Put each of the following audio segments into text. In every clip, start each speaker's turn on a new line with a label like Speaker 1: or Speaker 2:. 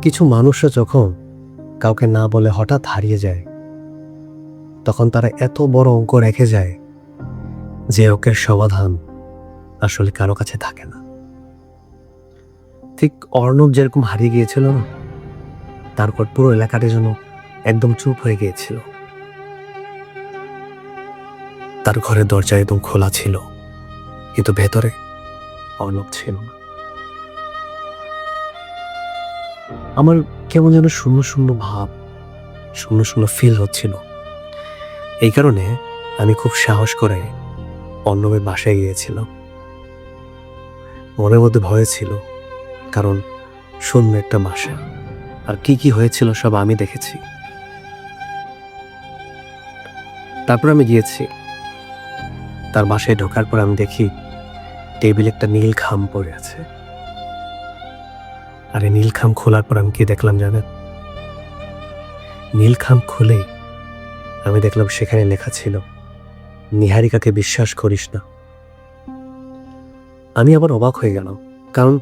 Speaker 1: কিছু মানুষরা যখন কাউকে না বলে হঠাৎ হারিয়ে যায়, তখন তারা এত বড় অঙ্ক রেখে যায় যে অঙ্কের সমাধান আসলে কারো কাছে থাকে না। ঠিক অর্ণব যেরকম হারিয়ে গিয়েছিল না, তারপর পুরো এলাকাটা যেন একদম চুপ হয়ে গিয়েছিল। তার ঘরের দরজা একদম খোলা ছিল, কিন্তু ভেতরে অর্ণব ছিল না। আমার কেমন যেন শূন্য শূন্য ভাব, শূন্য শূন্য ফিল হচ্ছিল। এই কারণে আমি খুব সাহস করে অর্ণবের বাসায় গিয়েছিলাম। মনের মধ্যে ভয় ছিল, কারণ শূন্য একটা বাসা, আর কি কি হয়েছিল সব আমি দেখেছি। তারপর আমি গিয়েছি তার বাসায়। ঢোকার পর আমি দেখি টেবিলে একটা নীল খাম পড়ে আছে। আর এই নীল খাম খোলার পর আমি কি দেখলাম জানেন? নীল খাম খুলে আমি দেখলাম সেখানে লেখা ছিল, নিহারিকাকে বিশ্বাস করিস না। আমি আবার অবাক হয়ে গেলাম, কারণ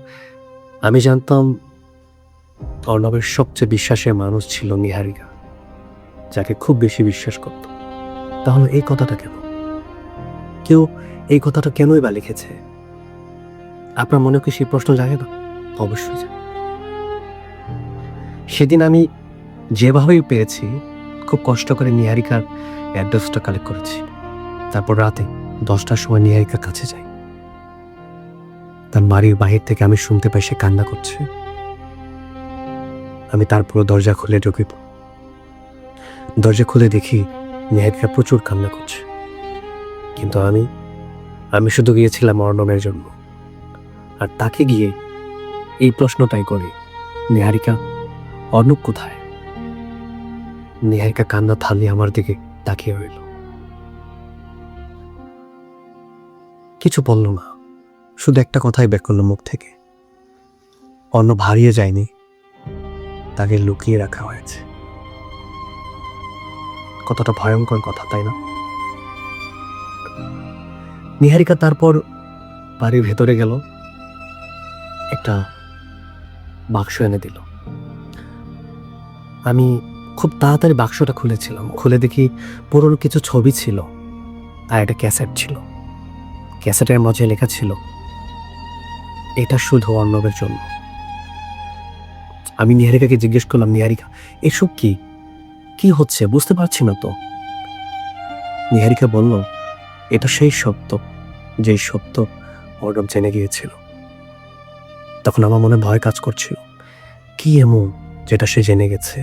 Speaker 1: আমি জানতাম অর্ণবের সবচেয়ে বিশ্বাসের মানুষ ছিল নিহারিকা, যাকে খুব বেশি বিশ্বাস করত। তাহলে এই কথাটা কেন? কেউ এই কথাটা কেনই বা লিখেছে? আপনার মনে কি সেই প্রশ্ন জাগে না? অবশ্যই জাগে। সেদিন আমি যেভাবেই পেরেছি খুব কষ্ট করে নিহারিকার অ্যাড্রেসটা কালেক্ট করেছি। তারপর রাতে 10টার সময় নিহারিকার কাছে যাই। তার বাড়ির বাহির থেকে আমি শুনতে পাই সে কান্না করছে। আমি তারপর দরজা খুলে ঢুকি। দরজা খুলে দেখি নিহারিকা প্রচুর কান্না করছে। কিন্তু আমি শুধু গিয়েছিলাম অর্ণবের জন্য। আর তাকে গিয়ে এই প্রশ্নটাই করি, নিহারিকা, অর্ণব কোথায়? নিহারিকা কান্না থামিয়ে আমার দিকে তাকিয়ে রইল, কিছু বলল না। শুধু একটা কথাই বের করলো মুখ থেকে, অর্ণব হারিয়ে যায়নি, তাকে লুকিয়ে রাখা হয়েছে। কতটা ভয়ঙ্কর কথা, তাই না? নিহারিকা তারপর বাড়ির ভেতরে গেল, একটা বাক্স এনে দিল। আমি খুব তাড়াতাড়ি বাক্সটা খুলেছিলাম। খুলে দেখি পুরনো কিছু ছবি ছিল আর একটা ক্যাসেট ছিল। ক্যাসেটের মাঝে লেখা ছিল, এটা শুধু অর্ণবের জন্য। আমি নিহারিকাকে জিজ্ঞেস করলাম, নিহারিকা, এসব কি কি হচ্ছে? বুঝতে পারছি না তো। নিহারিকা বলল, এটা সেই সত্য যেই সত্য অর্ণব জেনে গিয়েছিল। তখন আমার মনে ভয় কাজ করছিল, কি এমন যেটা সে জেনে গেছে,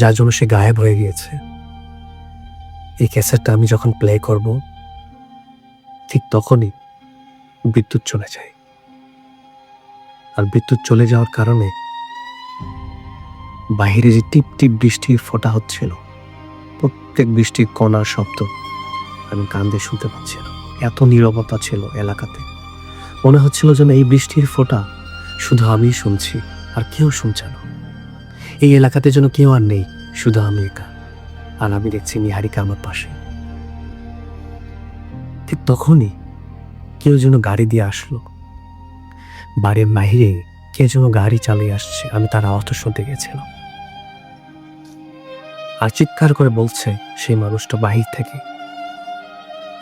Speaker 1: যার জন্য সে গায়েব হয়ে গিয়েছে। এই ক্যাসেটটা আমি যখন প্লে করব, ঠিক তখনই বিদ্যুৎ চলে যায়। আর বিদ্যুৎ চলে যাওয়ার কারণে বাহিরে যে টিপ টিপ বৃষ্টির ফোঁটা হচ্ছিল, প্রত্যেক বৃষ্টির কণার শব্দ আমি কান দিয়ে শুনতে পাচ্ছিলাম। এত নীরবতা ছিল এলাকাতে, মনে হচ্ছিল যেন এই বৃষ্টির ফোঁটা শুধু আমিই শুনছি, আর কেউ শুনছে না। এই এলাকাতে যেন কেউ আর নেই, শুধু আমি একা। আর আমি দেখছি নিহারিকা আমার পাশে। ঠিক তখনই কেউ যেন গাড়ি দিয়ে আসলো। বাড়ির বাহিরে কে যেন গাড়ি চালিয়ে আসছে, আমি তার আওয়াজটা শুনতে গেছিলাম। আর চিৎকার করে বলছে সেই মানুষটা বাহির থেকে,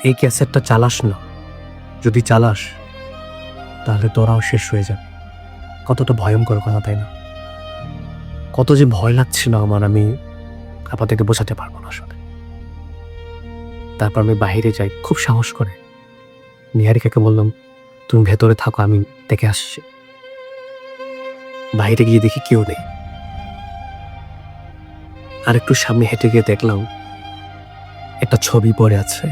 Speaker 1: এই ক্যাসেটটা চালাস না, যদি চালাস তাহলে তোরাও শেষ হয়ে যাবে। কতটা ভয়ঙ্কর কথা, তাই না? কত যে ভয় লাগছিল আমার, আমি আপনাদেরকে বোঝাতে পারবো না আসলে। তারপর আমি বাইরে যাই খুব সাহস করে। নিহারিকাকে বললাম, তুমি ভেতরে থাকো, আমি দেখে আসছি। বাইরে গিয়ে দেখি কেউ নেই। আর একটু সামনে হেঁটে গিয়ে দেখলাম একটা ছবি পড়ে আছে।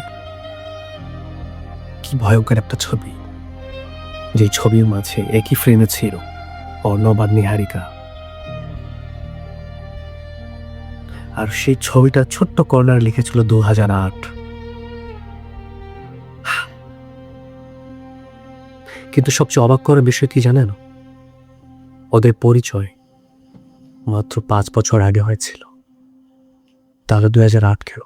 Speaker 1: কি ভয়ঙ্কর একটা ছবি! যে ছবির মাঝে একই ফ্রেমে ছিল অর্ণব আর নিহারিকা। আর সেই ছবিটা ছোট্ট কর্নার লিখেছিল 2008। কিন্তু সবচেয়ে অবাক করার বিষয় কি জানেন? ওদের পরিচয় মাত্র 5 বছর আগে হয়েছিল। তাহলে 2008 কেন?